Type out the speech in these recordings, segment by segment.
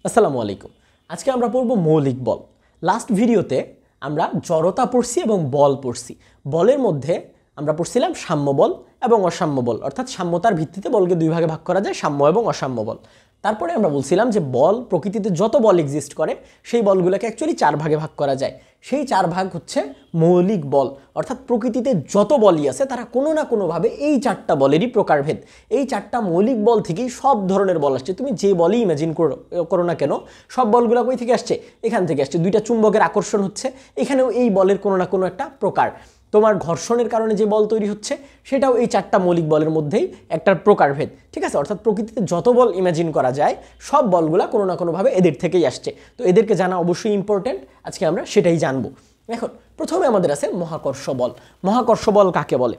আসসালামু আলাইকুম। আজকে আমরা পড়ব মৌলিক বল। লাস্ট ভিডিওতে আমরা জড়তা পড়ছি এবং বল পড়ছি। বলের মধ্যে আমরা পড়ছিলাম সাম্য বল এবং অসাম্য বল, অর্থাৎ সাম্যতার ভিত্তিতে বলকে দুই ভাগে ভাগ করা যায়, সাম্য এবং অসাম্য বল। তারপরে আমরা বলছিলাম যে বল, প্রকৃতিতে যত বল এক্সিস্ট করে সেই বলগুলোকে অ্যাকচুয়ালি চার ভাগে ভাগ করা যায়। সেই চার ভাগ হচ্ছে মৌলিক বল, অর্থাৎ প্রকৃতিতে যত বলই আছে তারা কোনো না কোনোভাবে এই চারটা বলেরই প্রকারভেদ। এই চারটা মৌলিক বল থেকেই সব ধরনের বল আসছে। তুমি যে বলই ইমাজিন করো না কেন, সব বলগুলো কই থেকে আসছে? এখান থেকে আসছে। দুইটা চুম্বকের আকর্ষণ হচ্ছে, এখানেও এই বলের কোনো না কোনো একটা প্রকার। তোমার ঘর্ষণের কারণে যে বল তৈরি হচ্ছে সেটাও এই চারটা মৌলিক বলের মধ্যেই একটা প্রকারভেদ, ঠিক আছে? অর্থাৎ প্রকৃতিতে যত বল ইমাজিন করা যায় সব বলগুলা কোনো না কোনোভাবে এদের থেকেই আসছে। তো এদেরকে জানা অবশ্যই ইম্পর্টেন্ট, আজকে আমরা সেটাই জানবো। এখন প্রথমে আমাদের আছে মহাকর্ষ বল। মহাকর্ষ বল কাকে বলে?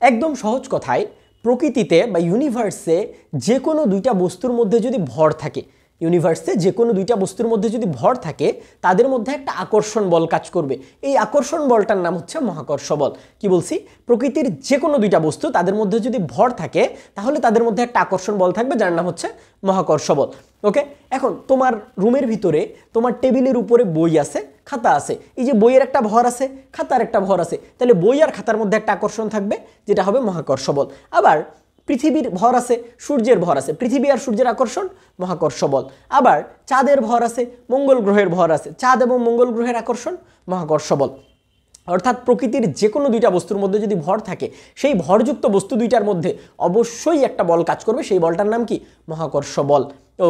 একদম সহজ কথায়, প্রকৃতিতে বা ইউনিভার্সে যে কোনো দুইটা বস্তুর মধ্যে যদি ভর থাকে, ইউনিভার্সে যে কোনো দুইটা বস্তুর মধ্যে যদি ভর থাকে, তাদের মধ্যে একটা আকর্ষণ বল কাজ করবে। এই আকর্ষণ বলটার নাম হচ্ছে মহাকর্ষ বল। কি বলছি? প্রকৃতির যে কোনো দুইটা বস্তু তাদের মধ্যে যদি ভর থাকে, তাহলে তাদের মধ্যে একটা আকর্ষণ বল থাকবে যার নাম হচ্ছে মহাকর্ষ বল। ওকে, এখন তোমার রুমের ভিতরে তোমার টেবিলের উপরে বই আছে, খাতা আছে। এই যে বইয়ের একটা ভর আছে, খাতার একটা ভর আছে, তাহলে বই আর খাতার মধ্যে একটা আকর্ষণ থাকবে যেটা হবে মহাকর্ষ বল। আবার পৃথিবীর ভর আছে, সূর্যের ভর আছে, পৃথিবী আর সূর্যের আকর্ষণ মহাকর্ষ বল। আবার চাঁদের ভর আছে, মঙ্গল গ্রহের ভর আছে, চাঁদ এবং মঙ্গল গ্রহের আকর্ষণ মহাকর্ষ বল। অর্থাৎ প্রকৃতির যে কোনো দুইটা বস্তুর মধ্যে যদি ভর থাকে, সেই ভরযুক্ত বস্তু দুইটার মধ্যে অবশ্যই একটা বল কাজ করবে, সেই বলটার নাম কি? মহাকর্ষ বল।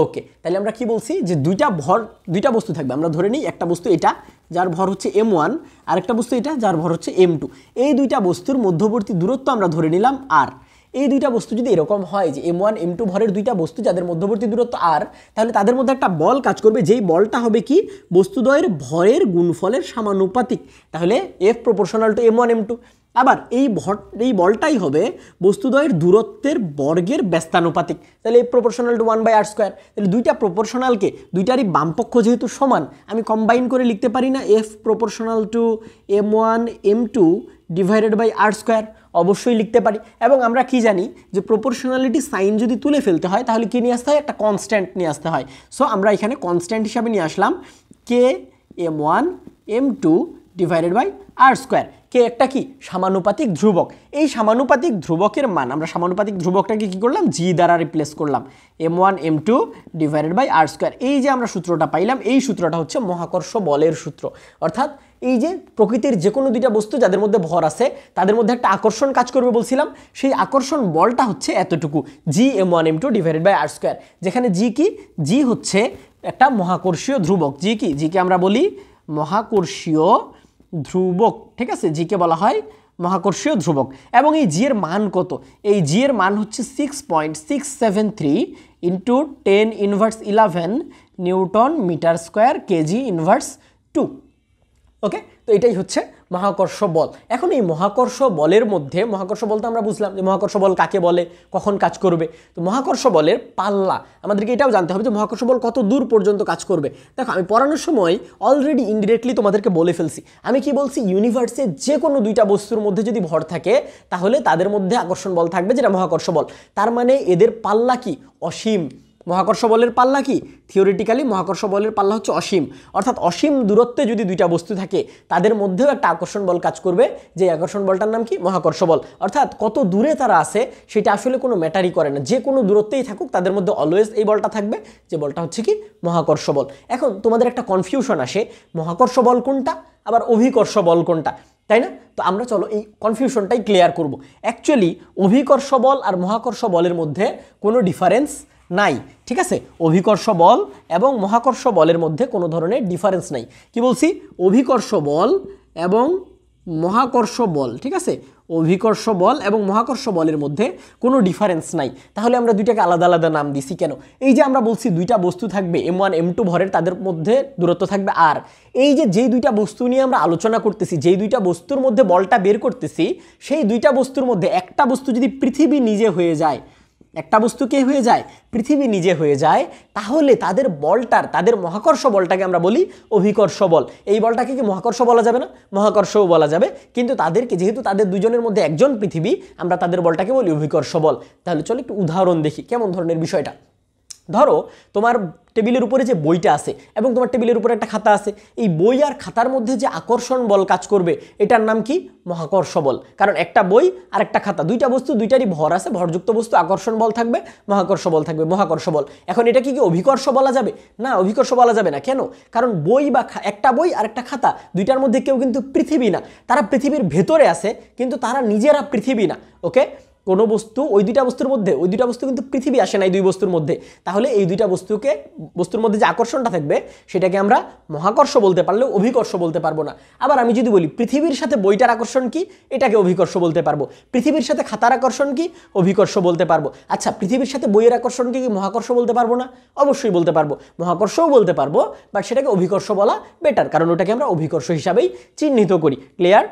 ওকে, তাহলে আমরা কি বলছি? যে দুইটা বস্তু থাকবে। আমরা ধরে নিই একটা বস্তু এটা, যার ভর হচ্ছে m1, আরেকটা বস্তু এটা, যার ভর হচ্ছে m2। এই দুইটা বস্তুর মধ্যবর্তী দূরত্ব আমরা ধরে নিলাম r। এই দুইটা বস্তু যদি এরকম হয় যে m1 m2 ভরের দুইটা বস্তু যাদের মধ্যবর্তী দূরত্ব r, তাহলে তাদের মধ্যে একটা বল কাজ করবে, যেই বলটা হবে কি? বস্তুদ্বয়ের ভরের গুণফলের সমানুপাতিক। তাহলে f proportional to m1 m2। আবার এই বলটাই হবে বস্তুদ্বয়ের দূরত্বের বর্গের ব্যস্তানুপাতিক। তাহলে f প্রপোর্শনাল টু 1/r²। তাহলে দুইটা প্রপোর্শনালকে, দুইটারই বামপক্ষ যেহেতু সমান, আমি কম্বাইন করে লিখতে পারি না f proportional to m1 m2 divided by r²? অবশ্যই লিখতে পারি। এবং আমরা কি জানি যে প্রপোর্শনালিটি সাইন যদি তুলে ফেলতে হয় তাহলে কি নিয়ে আসতে হয়? একটা কনস্ট্যান্ট নিয়ে আসতে হয়। সো আমরা এখানে কনস্ট্যান্ট হিসাবে নিয়ে আসলাম কে m1 m2 divided by r²। কে একটা কি? সমানুপাতিক ধ্রুবক। এই সমানুপাতিক ধ্রুবকের মান আমরা সমানুপাতিক ধ্রুবকটাকে কি করলাম? জি দ্বারা রিপ্লেস করলাম, m1 m2 divided by r²। এই যে আমরা সূত্রটা পাইলাম, এই সূত্রটা হচ্ছে মহাকর্ষ বলের সূত্র। অর্থাৎ এই যে প্রকৃতির যে কোনো দুইটা বস্তু যাদের মধ্যে ভর আছে তাদের মধ্যে একটা আকর্ষণ কাজ করবে বলছিলাম, সেই আকর্ষণ বলটা হচ্ছে এতটুকু, জি m1 m2 divided by r²। যেখানে জি কি? জি হচ্ছে একটা মহাকর্ষীয় ধ্রুবক। জি কি? জিকে আমরা বলি মহাকর্ষীয় ধ্রুবক, ঠিক আছে? জিকে বলা হয় মহাকর্ষীয় ধ্রুবক। এবং এই জি এর মান কত? এই জি এর মান হচ্ছে 6.673 into 10⁻11 newton metre square KG inverse 2। Okay, তো এটাই হচ্ছে মহাকর্ষ বল। এখন এই মহাকর্ষ বলের মধ্যে, মহাকর্ষ বলতে আমরা বুঝলাম যে মহাকর্ষ বল কাকে বলে, কখন কাজ করবে। তো মহাকর্ষ বলের পাল্লা, আমাদেরকে এটাও জানতে হবে যে মহাকর্ষ বল কত দূর পর্যন্ত কাজ করবে। দেখো, আমি পড়ানোর সময় অলরেডি ইনডিরেক্টলি তোমাদেরকে বলে ফেলছি। আমি কি বলছি? ইউনিভার্সে যে কোনো দুইটা বস্তুর মধ্যে যদি ভর থাকে তাহলে তাদের মধ্যে আকর্ষণ বল থাকবে, যেটা মহাকর্ষ বল। তার মানে এদের পাল্লা কি? অসীম। মহাকর্ষ বলের পাল্লা কি? থিওরিটিক্যালি মহাকর্ষ বলের পাল্লা হচ্ছে অসীম। অর্থাৎ অসীম দূরত্বে যদি দুইটা বস্তু থাকে তাদের মধ্যেও একটা আকর্ষণ বল কাজ করবে, যে আকর্ষণ বলটার নাম কি? মহাকর্ষ বল। অর্থাৎ কত দূরে তারা আছে সেটা আসলে কোনো ম্যাটারই করে না, যে কোনো দূরত্বেই থাকুক তাদের মধ্যে অলওয়েজ এই বলটা থাকবে, যে বলটা হচ্ছে কি? মহাকর্ষ বল। এখন তোমাদের একটা কনফিউশন আসে, মহাকর্ষ বল কোনটা আবার অভিকর্ষ বল কোনটা, তাই না? তো আমরা চলো এই কনফিউশনটাই ক্লিয়ার করব। অ্যাকচুয়ালি অভিকর্ষ বল আর মহাকর্ষ বলের মধ্যে কোনো ডিফারেন্স নাই, ঠিক আছে? অভিকর্ষ বল এবং মহাকর্ষ বলের মধ্যে কোনো ধরনের ডিফারেন্স নাই। কি বলছি? অভিকর্ষ বল এবং মহাকর্ষ বল, ঠিক আছে? অভিকর্ষ বল এবং মহাকর্ষ বলের মধ্যে কোনো ডিফারেন্স নাই। তাহলে আমরা দুইটাকে আলাদা আলাদা নাম দিছি কেন? এই যে আমরা বলছি দুইটা বস্তু থাকবে m1 m2 ভরের, তাদের মধ্যে দূরত্ব থাকবে r। এই যে যেই দুইটা বস্তু নিয়ে আমরা আলোচনা করতেছি, যেই দুইটা বস্তুর মধ্যে বলটা বের করতেছি, সেই দুইটা বস্তুর মধ্যে একটা বস্তু যদি পৃথিবী নিজে হয়ে যায়, একটা বস্তু কে হয়ে যায়? পৃথিবী নিজে হয়ে যায়, তাহলে তাদের বলটার, তাদের মহাকর্ষ বলটাকে আমরা বলি অভিকর্ষ বল। এই বলটাকে কি মহাকর্ষ বলা যাবে না? মহাকর্ষও বলা যাবে, কিন্তু তাদেরকে, যেহেতু তাদের দুজনের মধ্যে একজন পৃথিবী, আমরা তাদের বলটাকে বলি অভিকর্ষ বল। তাহলে চলো একটু উদাহরণ দেখি কেমন ধরনের বিষয়টা। ধরো তোমার টেবিলের উপরে যে বইটা আছে এবং তোমার টেবিলের উপরে একটা খাতা আছে, এই বই আর খাতার মধ্যে যে আকর্ষণ বল কাজ করবে এটার নাম কি? মহাকর্ষ বল। কারণ একটা বই আর একটা খাতা, দুইটা বস্তু, দুইটারই ভর আছে, ভরযুক্ত বস্তু, আকর্ষণ বল থাকবে, মহাকর্ষ বল থাকবে, মহাকর্ষ বল। এখন এটা কি অভিকর্ষ বলা যাবে? না, অভিকর্ষ বলা যাবে না। কেন? কারণ বই বা একটা বই আর একটা খাতা, দুইটার মধ্যে কেউ কিন্তু পৃথিবী না, তারা পৃথিবীর ভেতরে আছে কিন্তু তারা নিজেরা পৃথিবী না। ওকে, কোনো বস্তু, ওই দুইটা বস্তুর মধ্যে, ওই দুইটা বস্তু কিন্তু পৃথিবী আসে না এই দুই বস্তুর মধ্যে, তাহলে এই দুইটা বস্তুর মধ্যে যে আকর্ষণটা থাকবে সেটাকে আমরা মহাকর্ষ বলতে পারলেও অভিকর্ষ বলতে পারবো না। আবার আমি যদি বলি পৃথিবীর সাথে বইটার আকর্ষণ কি, এটাকে অভিকর্ষ বলতে পারবো। পৃথিবীর সাথে খাতার আকর্ষণ কি, অভিকর্ষ বলতে পারবো। আচ্ছা, পৃথিবীর সাথে বইয়ের আকর্ষণ কি মহাকর্ষ বলতে পারবো না? অবশ্যই বলতে পারবো, মহাকর্ষও বলতে পারবো, বাট সেটাকে অভিকর্ষ বলা বেটার, কারণ ওটাকে আমরা অভিকর্ষ হিসাবেই চিহ্নিত করি। ক্লিয়ার?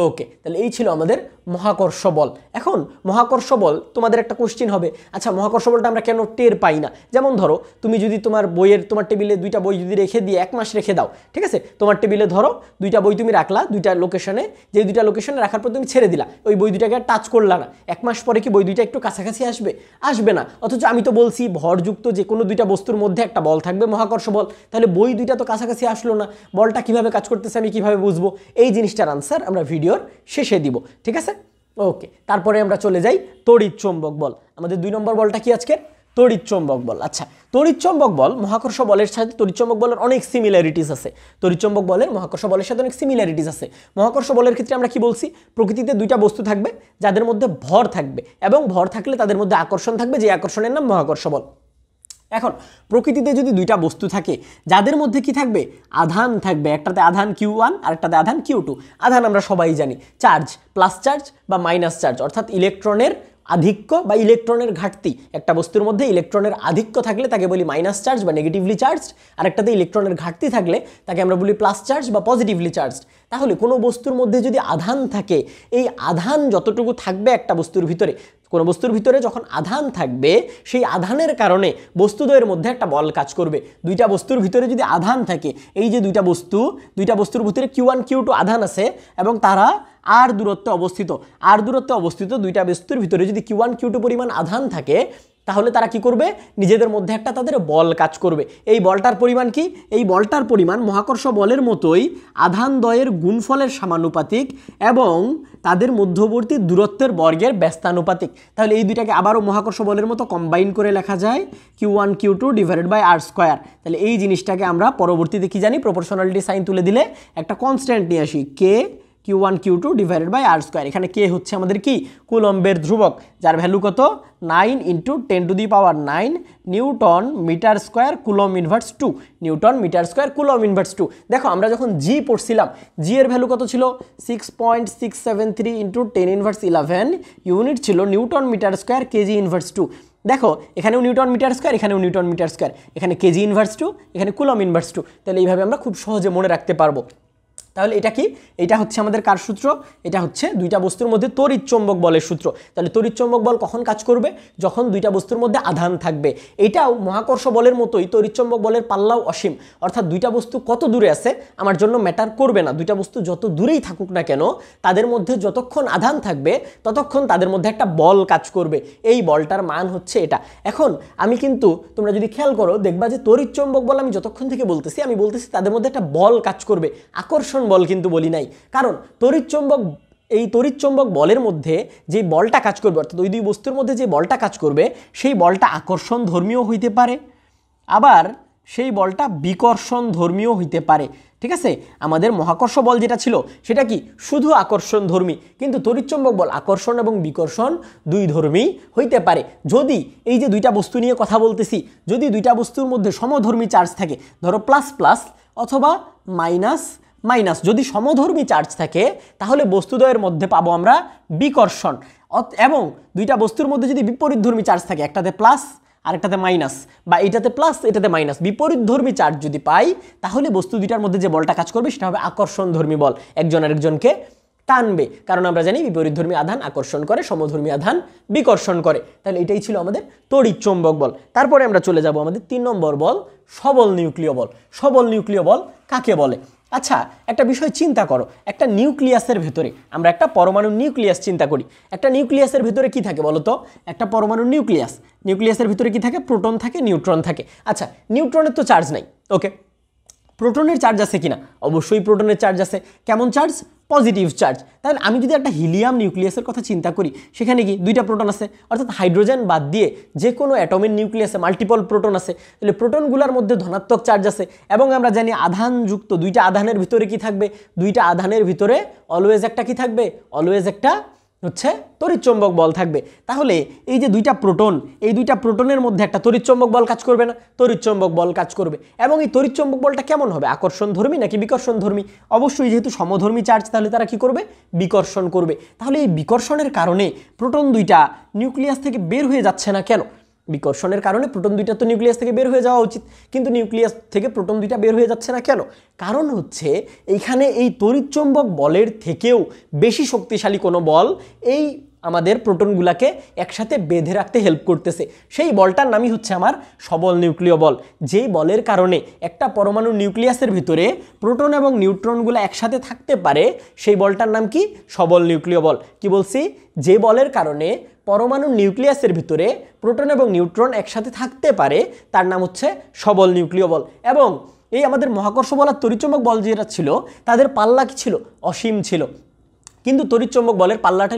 ওকে, তাহলে এই ছিল আমাদের মহাকর্ষ বল। এখন মহাকর্ষ বল তোমাদের একটা কোশ্চেন হবে, আচ্ছা মহাকর্ষ বলটা আমরা কেন টের পাই না? যেমন ধরো তুমি যদি তোমার টেবিলে দুইটা বই যদি রেখে দিয়ে 1 মাস রেখে দাও, ঠিক আছে, তোমার টেবিলে ধরো দুইটা বই তুমি রাখলা দুইটা লোকেশনে, যে দুইটা লোকেশনে রাখার পর তুমি ছেড়ে দিলা, ওই বই দুইটাকে টাচ করলা না, 1 মাস পরে কি বই দুইটা একটু কাছাকাছি আসবে? আসবে না। অথচ আমি তো বলছি ভরযুক্ত যে কোনো দুইটা বস্তুর মধ্যে একটা বল থাকবে, মহাকর্ষ বল, তাহলে বই দুইটা তো কাছাকাছি আসলো না, বলটা কিভাবে কাজ করতেছে আমি কিভাবে বুঝবো? এই জিনিসটার আনসার আমরা ভিডিওর শেষে দিব, ঠিক আছে? ওকে, তারপরে আমরা চলে যাই তড়িৎ চৌম্বক বল। আমাদের 2 নম্বর বলটা কি আজকে? তড়িৎ চৌম্বক বল। আচ্ছা, তড়িৎ চৌম্বক বল মহাকর্ষ বলের সাথে তড়িৎ চৌম্বক বলের অনেক সিমিলারিটিস আছে। তড়িৎ চৌম্বক বলের মহাকর্ষ বলের সাথে অনেক সিমিলারিটিস আছে। মহাকর্ষ বলের ক্ষেত্রে আমরা কি বলছি? প্রকৃতিতে দুইটা বস্তু থাকবে যাদের মধ্যে ভর থাকবে, এবং ভর থাকলে তাদের মধ্যে আকর্ষণ থাকবে, যে আকর্ষণের নাম মহাকর্ষ বল। এখন প্রকৃতিতে যদি দুইটা বস্তু থাকে যাদের মধ্যে কি থাকবে? আধান থাকবে, একটাতে আধান Q1 আর একটাতে আধান Q2। আধান আমরা সবাই জানি, চার্জ, প্লাস চার্জ বা মাইনাস চার্জ, অর্থাৎ ইলেকট্রনের আধিক্য বা ইলেকট্রনের ঘাটতি। একটা বস্তুর মধ্যে ইলেকট্রনের আধিক্য থাকলে তাকে বলি মাইনাস চার্জ বা নেগেটিভলি চার্জড, আর একটাতে ইলেকট্রনের ঘাটতি থাকলে তাকে আমরা বলি প্লাস চার্জ বা পজিটিভলি চার্জড। তাহলে কোনো বস্তুর মধ্যে যদি আধান থাকে, এই আধান যতটুকু থাকবে একটা বস্তুর ভিতরে, কোনো বস্তুর ভিতরে যখন আধান থাকবে সেই আধানের কারণে বস্তুদ্বয়ের মধ্যে একটা বল কাজ করবে। দুইটা বস্তুর ভিতরে যদি আধান থাকে, এই যে দুইটা বস্তুর ভিতরে Q1 Q2 আধান আছে এবং তারা আর দূরত্বে অবস্থিত দুইটা বস্তুর ভিতরে যদি Q1 Q2 পরিমাণ আধান থাকে, তাহলে তারা কি করবে? নিজেদের মধ্যে একটা তাদের বল কাজ করবে। এই বলটার পরিমাণ কি? এই বলটার পরিমাণ মহাকর্ষ বলের মতোই আধান দ্বয়ের গুণফলের সমানুপাতিক এবং তাদের মধ্যবর্তী দূরত্বের বর্গের ব্যস্তানুপাতিক। তাহলে এই দুইটাকে আবারও মহাকর্ষ বলের মতো কম্বাইন করে লেখা যায় Q1 Q2 divided by R square. তাহলে এই জিনিসটাকে আমরা পরবর্তীতে কি জানি? প্রপোর্শনালিটি সাইন তুলে দিলে একটা কনস্ট্যান্ট নিয়ে আসি, Q1 Q2 divided by R square. এখানে কে হচ্ছে আমাদের কি? কুলম্বের ধ্রুবক, যার ভ্যালু কত? 9 × 10⁹ newton metre square coulomb inverse 2, newton metre square coulomb inverse 2। দেখো আমরা যখন জি পড়ছিলাম, জি এর ভ্যালু কত ছিল? 6.673 × 10⁻11 ইউনিট ছিল newton metre square KG inverse 2। দেখো এখানেও নিউটন মিটার স্কয়ার, এখানেও নিউটন মিটার স্কয়ার, এখানে কেজি ইনভার্স 2, এখানে কুলম ইনভার্স 2। তাহলে এইভাবে আমরা খুব সহজে মনে রাখতে পারবো। তাহলে এটা কি? এটা হচ্ছে আমাদের কার সূত্র? এটা হচ্ছে দুইটা বস্তুর মধ্যে তড়িৎ চৌম্বক বলের সূত্র। তাহলে তড়িৎ চৌম্বক বল কখন কাজ করবে? যখন দুইটা বস্তুর মধ্যে আধান থাকবে। এটাও মহাকর্ষ বলের মতোই তড়িৎ চৌম্বক বলের পাল্লাও অসীম, অর্থাৎ দুইটা বস্তু কত দূরে আছে আমার জন্য ম্যাটার করবে না। দুইটা বস্তু যত দূরেই থাকুক না কেন, তাদের মধ্যে যতক্ষণ আধান থাকবে ততক্ষণ তাদের মধ্যে একটা বল কাজ করবে। এই বলটার মান হচ্ছে এটা। এখন আমি কিন্তু তোমরা যদি খেয়াল করো দেখবা যে তড়িৎ চৌম্বক বল আমি যতক্ষণ থেকে বলতেছি তাদের মধ্যে একটা বল কাজ করবে, আকর্ষণ বল কিন্তু বলি নাই। কারণ এই তড়িৎ চৌম্বক বলের মধ্যে যে বলটা কাজ করবে, অর্থাৎ ওই দুই বস্তুর মধ্যে যে বলটা কাজ করবে সেই বলটা আকর্ষণ ধর্মীয় হইতে পারে, আবার সেই বলটা বিকর্ষণ ধর্মীয় হইতে পারে। ঠিক আছে, আমাদের মহাকর্ষ বল যেটা ছিল সেটা কি? শুধু আকর্ষণ ধর্মী, কিন্তু তড়িৎ চৌম্বক বল আকর্ষণ এবং বিকর্ষণ দুই ধর্মী হইতে পারে। যদি এই যে দুইটা বস্তু নিয়ে কথা বলতেছি, যদি দুইটা বস্তুর মধ্যে সমধর্মী চার্জ থাকে, ধরো প্লাস প্লাস অথবা মাইনাস মাইনাস, যদি সমধর্মী চার্জ থাকে তাহলে বস্তুদ্বয়ের মধ্যে পাবো আমরা বিকর্ষণ। এবং দুইটা বস্তুর মধ্যে যদি বিপরীতধর্মী চার্জ থাকে, একটাতে প্লাস আরেকটাতে মাইনাস, বা এইটাতে প্লাস এটাতে মাইনাস, বিপরীতধর্মী চার্জ যদি পাই, তাহলে বস্তু দুইটার মধ্যে যে বলটা কাজ করবে সেটা হবে আকর্ষণ ধর্মী বল, একজন আরেকজনকে টানবে। কারণ আমরা জানি বিপরীতধর্মী আধান আকর্ষণ করে, সমধর্মী আধান বিকর্ষণ করে। তাহলে এটাই ছিল আমাদের তড়িৎ চৌম্বক বল। তারপরে আমরা চলে যাব আমাদের 3 নম্বর বল, সবল নিউক্লিয় বল। সবল নিউক্লিয় বল কাকে বলে? আচ্ছা একটা বিষয় চিন্তা করো, একটা নিউক্লিয়াসের ভেতরে আমরা একটা পরমাণু নিউক্লিয়াস চিন্তা করি, একটা নিউক্লিয়াসের ভেতরে কি থাকে বলো তো? একটা পরমাণু নিউক্লিয়াসের ভিতরে কি থাকে? প্রোটন থাকে, নিউট্রন থাকে। আচ্ছা নিউট্রনের তো চার্জ নাই, ওকে, প্রোটনের চার্জ আছে কিনা? অবশ্যই প্রোটনের চার্জ আছে। কেমন চার্জ? Positive charge. তাহলে আমি যদি একটা হিলিয়াম নিউক্লিয়াসের কথা চিন্তা করি, সেখানে কি দুইটা প্রোটন আছে, অর্থাৎ হাইড্রোজেন বাদ দিয়ে যে কোনো অ্যাটমের নিউক্লিয়াসে মাল্টিপল প্রোটন আছে, তাহলে প্রোটনগুলোর মধ্যে ধনাত্মক চার্জ আছে। এবং আমরা জানি আধানযুক্ত দুইটা আধানের ভিতরে কি থাকবে? দুইটা আধানের ভিতরে অলওয়েজ একটা কি থাকবে? অলওয়েজ একটা হচ্ছে তড়িৎচুম্বক বল থাকবে। তাহলে এই যে দুইটা প্রোটন, এই দুইটা প্রোটনের মধ্যে একটা তড়িৎচুম্বক বল কাজ করবে না? তড়িৎচুম্বক বল কাজ করবে। এবং এই তড়িৎচুম্বক বলটা কেমন হবে? আকর্ষণধর্মী নাকি বিকর্ষণধর্মী? অবশ্যই যেহেতু সমধর্মী চার্জ, তাহলে তারা কি করবে? বিকর্ষণ করবে। তাহলে এই বিকর্ষণের কারণে প্রোটন দুইটা নিউক্লিয়াস থেকে বের হয়ে যাচ্ছে না কেন? বিকর্ষণের কারণে প্রোটন দুইটা তো নিউক্লিয়াস থেকে বের হয়ে যাওয়া উচিত, কিন্তু নিউক্লিয়াস থেকে প্রোটন দুইটা বের হয়ে যাচ্ছে না কেন? কারণ হচ্ছে এইখানে এই তড়িৎচুম্বক বলের থেকেও বেশি শক্তিশালী কোনো বল এই আমাদের প্রোটনগুলোকে একসাথে বেঁধে রাখতে হেল্প করতেছে। সেই বলটার নামই হচ্ছে আমার সবল নিউক্লিয় বল। যেই বলের কারণে একটা পরমাণু নিউক্লিয়াসের ভিতরে প্রোটন এবং নিউট্রনগুলো একসাথে থাকতে পারে, সেই বলটার নাম কি? সবল নিউক্লিয় বল। কি বলছি? যে বলের কারণে পরমাণু নিউক্লিয়াসের ভিতরে প্রোটন এবং নিউট্রন একসাথে থাকতে পারে, তার নাম হচ্ছে সবল নিউক্লিয় বল। এবং এই আমাদের মহাকর্ষ বল আর তড়িৎচুম্বক বল যেটা ছিল, তাদের পাল্লা কি ছিল? অসীম ছিল। কিন্তু তড়িৎচুম্বক বলের পাল্লাটা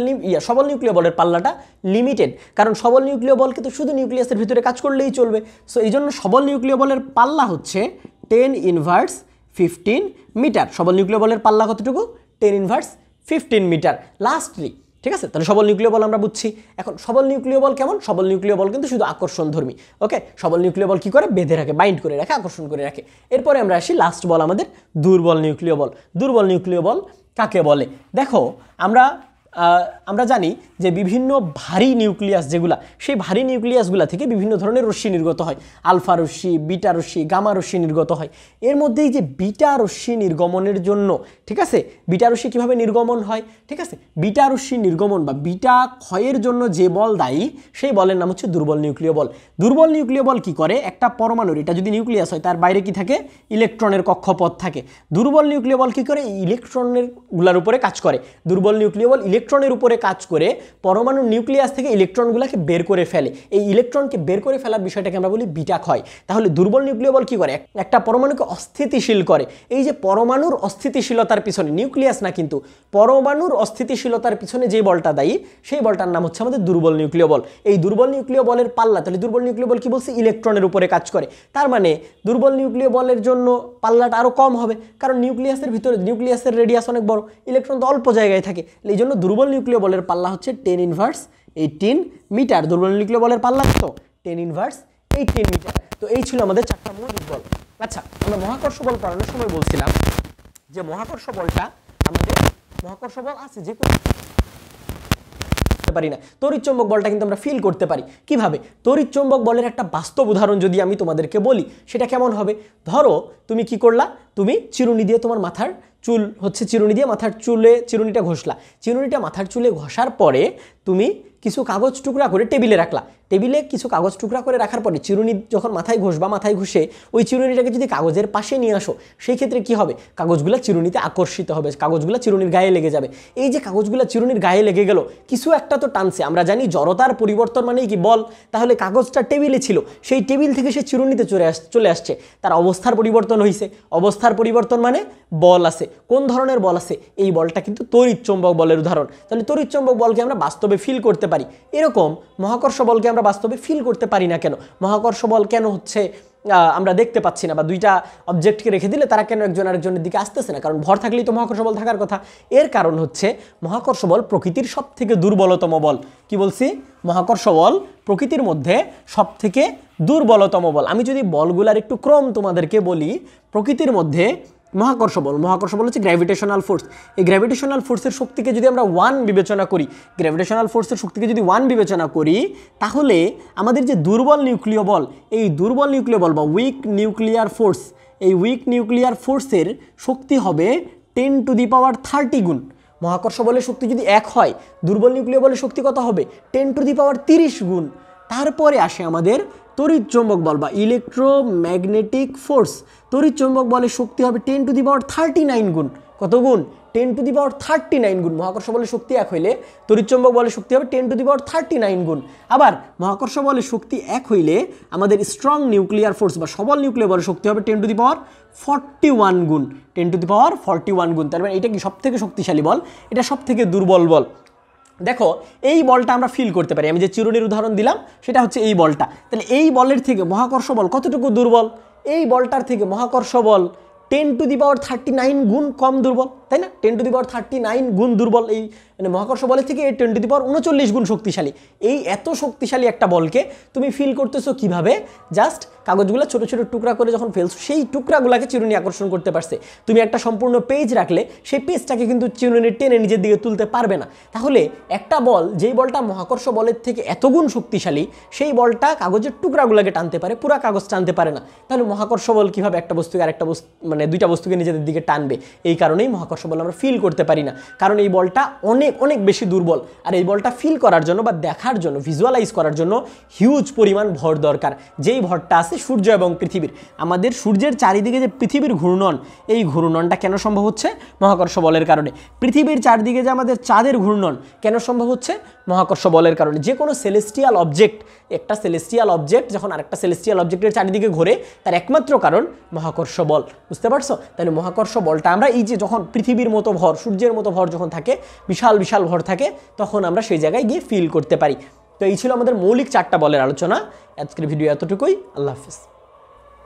সবল নিউক্লিয় বলের পাল্লাটা লিমিটেড, কারণ সবল নিউক্লিয় বল কিন্তু শুধু নিউক্লিয়াসের ভিতরে কাজ করলেই চলবে। সো এই জন্য সবল নিউক্লিয় বলের পাল্লা হচ্ছে 10⁻15 মিটার। সবল নিউক্লিয় বলের পাল্লা কতটুকু? 10⁻15 মিটার। লাস্টলি, ঠিক আছে, তাহলে সবল নিউক্লিয় বল আমরা বুঝছি। এখন সবল নিউক্লিয় বল কেমন? সবল নিউক্লিয় বল কিন্তু শুধু আকর্ষণধর্মী। ওকে, সবল নিউক্লিয় বল কি করে? বেঁধে রাখে, বাইন্ড করে রাখে, আকর্ষণ করে রাখে। এরপরে আমরা আসি লাস্ট বল আমাদের দুর্বল নিউক্লিয় বল। দুর্বল নিউক্লিয় বল কাকে বলে? দেখো আমরা জানি যে বিভিন্ন ভারী নিউক্লিয়াস যেগুলা, সেই ভারী নিউক্লিয়াসগুলা থেকে বিভিন্ন ধরনের রশ্মি নির্গত হয়। আলফা রশ্মি, বিটা রশ্মি, গামা রশ্মি নির্গত হয়। এর মধ্যেই যে বিটা রশ্মি নির্গমনের জন্য, ঠিক আছে, বিটা রশ্মি কীভাবে নির্গমন হয়? ঠিক আছে, বিটা রশ্মি নির্গমন বা বিটা ক্ষয়ের জন্য যে বল দায়ী, সেই বলের নাম হচ্ছে দুর্বল নিউক্লিয় বল। দুর্বল নিউক্লিয় বল কি করে? একটা পরমাণুর, এটা যদি নিউক্লিয়াস হয়, তার বাইরে কি থাকে? ইলেকট্রনের কক্ষপথ থাকে। দুর্বল নিউক্লিয় বল কি করে? ইলেকট্রনের গুলার উপরে কাজ করে। দুর্বল নিউক্লিয় বল ইলেকট্রনের উপরে কাজ করে পরমাণুর নিউক্লিয়াস থেকে ইলেকট্রনগুলোকে বের করে ফেলে। এই ইলেকট্রনকে বের করে ফেলার বিষয়টাকে আমরা বলি বিটা ক্ষয়। তাহলে দুর্বল নিউক্লিয় বল কি করে? একটা পরমাণুকে অস্থিতিশীল করে। এই যে পরমাণুর অস্থিতিশীলতার পিছনে, নিউক্লিয়াস না কিন্তু, পরমাণুর অস্থিতিশীলতার পিছনে যে বলটা দায়ী, সেই বলটার নাম হচ্ছে আমাদের দুর্বল নিউক্লিয় বল। এই দুর্বল নিউক্লিয় বলের পাল্লা, তাহলে দুর্বল নিউক্লিয় বল কি বলছি? ইলেকট্রনের উপরে কাজ করে। তার মানে দুর্বল নিউক্লিয় বলের জন্য পাল্লাটা আরও কম হবে, কারণ নিউক্লিয়াসের ভিতরে, নিউক্লিয়াসের রেডিয়াস অনেক বড়, ইলেকট্রন তো অল্প জায়গায় থাকে। এই জন্য দুর্বল নিউক্লিয় বলের পাল্লা হচ্ছে 10⁻18 মিটার। দুর্বল নিউক্লিয় বলের পাল্লা কত? 10⁻18 মিটার। তো এই ছিল আমাদের চারটা মৌলিক বল। আচ্ছা, আমরা মহাকর্ষ বল পড়ানোর সময় বলছিলাম যে মহাকর্ষ বলটা আমাদের, মহাকর্ষ বল আছে যে কোনো পারি না, তড়িৎচুম্বক বলটা কিন্তু আমরা ফিল করতে পারি। কিভাবে? তড়িৎচুম্বক বলের একটা বাস্তব উদাহরণ যদি আমি তোমাদেরকে বলি, সেটা কেমন হবে? ধরো তুমি কি করলা? তুমি চিরুনি দিয়ে তোমার মাথার চুল হচ্ছে, চিরুনি দিয়ে মাথার চুলে চিরুনিটা ঘষলা। চিরুনিটা মাথার চুলে ঘষার পরে তুমি কিছু কাগজ টুকরা করে টেবিলে রাখলা। টেবিলে কিছু কাগজ টুকরা করে রাখার পরে চিরুনি যখন মাথায় ঘষবা, মাথায় ঘষে ওই চিরুনিটাকে যদি কাগজের পাশে নিয়ে আসো, সেই ক্ষেত্রে কি হবে? কাগজগুলো চিরুনিতে আকর্ষিত হবে, কাগজগুলো চিরুনির গায়ে লেগে যাবে। এই যে কাগজগুলো চিরুনির গায়ে লেগে গেল, কিছু একটা তো টানছে। আমরা জানি জড়তার পরিবর্তন মানেই কি? বল। তাহলে কাগজটা টেবিলে ছিল, সেই টেবিল থেকে সে চিরুনিতে চলে আসছে, তার অবস্থার পরিবর্তন হয়েছে। অবস্থার পরিবর্তন মানে বল আছে। কোন ধরনের বল আছে? এই বলটা কিন্তু তড়িৎচুম্বক বলের উদাহরণ। তাহলে তড়িৎচুম্বক বলকে আমরা বাস্তবে ফিল করতে পারি। এরকম মহাকর্ষ বলকে আমরা বাস্তবে ফিল করতে পারি না কেন? মহাকর্ষ বল কেন হচ্ছে আমরা দেখতে পাচ্ছি না? বা দুইটা অবজেক্টকে রেখে দিলে তারা কেন একজন আরেকজনের দিকে আসতেছে না? কারণ ভর থাকলেই তো মহাকর্ষ বল থাকার কথা। এর কারণ হচ্ছে মহাকর্ষ বল প্রকৃতির সবথেকে দুর্বলতম বল। কি বলছি? মহাকর্ষ বল প্রকৃতির মধ্যে সবথেকে দুর্বলতম বল। আমি যদি বলগুলার একটু ক্রম তোমাদেরকে বলি, প্রকৃতির মধ্যে মহাকর্ষ বল হচ্ছে গ্র্যাভিটেশনাল ফোর্স। এই গ্র্যাভিটেশনাল ফোর্সের শক্তিকে যদি আমরা 1 বিবেচনা করি, গ্র্যাভিটেশনাল ফোর্সের শক্তিকে যদি 1 বিবেচনা করি, তাহলে আমাদের যে দুর্বল নিউক্লিয় বল, এই দুর্বল নিউক্লিয় বল বা উইক নিউক্লিয়ার ফোর্স, এই উইক নিউক্লিয়ার ফোর্সের শক্তি হবে 10⁻30 গুণ। মহাকর্ষ বলের শক্তি যদি 1 হয়, দুর্বল নিউক্লিয় বলের শক্তি কত হবে? 10⁻30 গুণ। তারপরে আসে আমাদের তড়িৎ চৌম্বক বল বা ইলেকট্রোম্যাগনেটিক ফোর্স, তড়িৎ চৌম্বক বলের শক্তি হবে 10⁻39 গুণ। কত গুণ? 10⁻39 গুণ। মহাকর্ষ বলের শক্তি 1 হইলে তড়িৎ চৌম্বক বলের শক্তি হবে 10⁻39 গুণ। আবার মহাকর্ষ বলের শক্তি 1 হইলে আমাদের স্ট্রং নিউক্লিয়ার ফোর্স বা সবল নিউক্লিয়ার বলের শক্তি হবে 10⁻41 গুণ। 10⁻41 গুণ। তার মানে এটা কি সবথেকে শক্তিশালী বল, এটা সবথেকে দুর্বল বল। দেখো এই বলটা আমরা ফিল করতে পারি, আমি যে চিরুনির উদাহরণ দিলাম সেটা হচ্ছে এই বলটা। তাহলে এই বলের থেকে মহাকর্ষ বল কতটুকু দুর্বল? এই বলটার থেকে মহাকর্ষ বল 10⁻39 গুণ কম দুর্বল, তাই না? 10⁻39 গুণ দুর্বল। এই মানে মহাকর্ষ বলের থেকে এই 10⁻39 গুণ শক্তিশালী। এই এত শক্তিশালী একটা বলকে তুমি ফিল করতেছো কিভাবে? জাস্ট কাগজগুলো ছোট ছোট টুকরা করে যখন ফেলছো, সেই টুকরাগুলোকে চিরুনি আকর্ষণ করতে পারছে। তুমি একটা সম্পূর্ণ পেজ রাখলে সেই পেজটাকে কিন্তু চিরুনি টেনে নিজের দিকে তুলতে পারবে না। তাহলে একটা বল, যেই বলটা মহাকর্ষ বলের থেকে এত গুণ শক্তিশালী, সেই বলটা কাগজের টুকরাগুলোকে টানতে পারে, পুরো কাগজ টানতে পারে না। তাহলে মহাকর্ষ বল কিভাবে একটা বস্তুকে আরেকটা বস্তু মানে দুইটা বস্তুকে নিজেদের দিকে টানবে? এই কারণেই মহাকর্ষ বল আমরা ফিল করতে পারি না, কারণ এই বলটা অনেক অনেক বেশি দুর্বল। আর এই বলটা ফিল করার জন্য বা দেখার জন্য, ভিজুয়ালাইজ করার জন্য হিউজ পরিমাণ ভর দরকার, যেই ভরটা আছে সূর্য এবং পৃথিবীর। আমাদের সূর্যের চারিদিকে যে পৃথিবীর ঘূর্ণন, এই ঘূর্ণনটা কেন সম্ভব হচ্ছে? মহাকর্ষ বলের কারণে। পৃথিবীর চারদিকে যে আমাদের চাঁদের ঘূর্ণন কেন সম্ভব হচ্ছে? মহাকর্ষ বলের কারণে। যে কোনো সেলেস্টিয়াল অবজেক্ট, একটা সেলেস্টিয়াল অবজেক্ট যখন আরেকটা সেলেস্টিয়াল অবজেক্টের চারিদিকে ঘোরে, তার একমাত্র কারণ মহাকর্ষ বল। বুঝতে পারছো? তাহলে মহাকর্ষ বলটা আমরা এই যে যখন পৃথিবীর মতো ভর, সূর্যের মতো ভর যখন থাকে, বিশাল বিশাল ভর থাকে, তখন আমরা সেই জায়গায় গিয়ে ফিল করতে পারি। তো এই ছিল আমাদের মৌলিক 4টা বলের আলোচনা। আজকের ভিডিও এতটুকুই। আল্লাহ হাফিজ।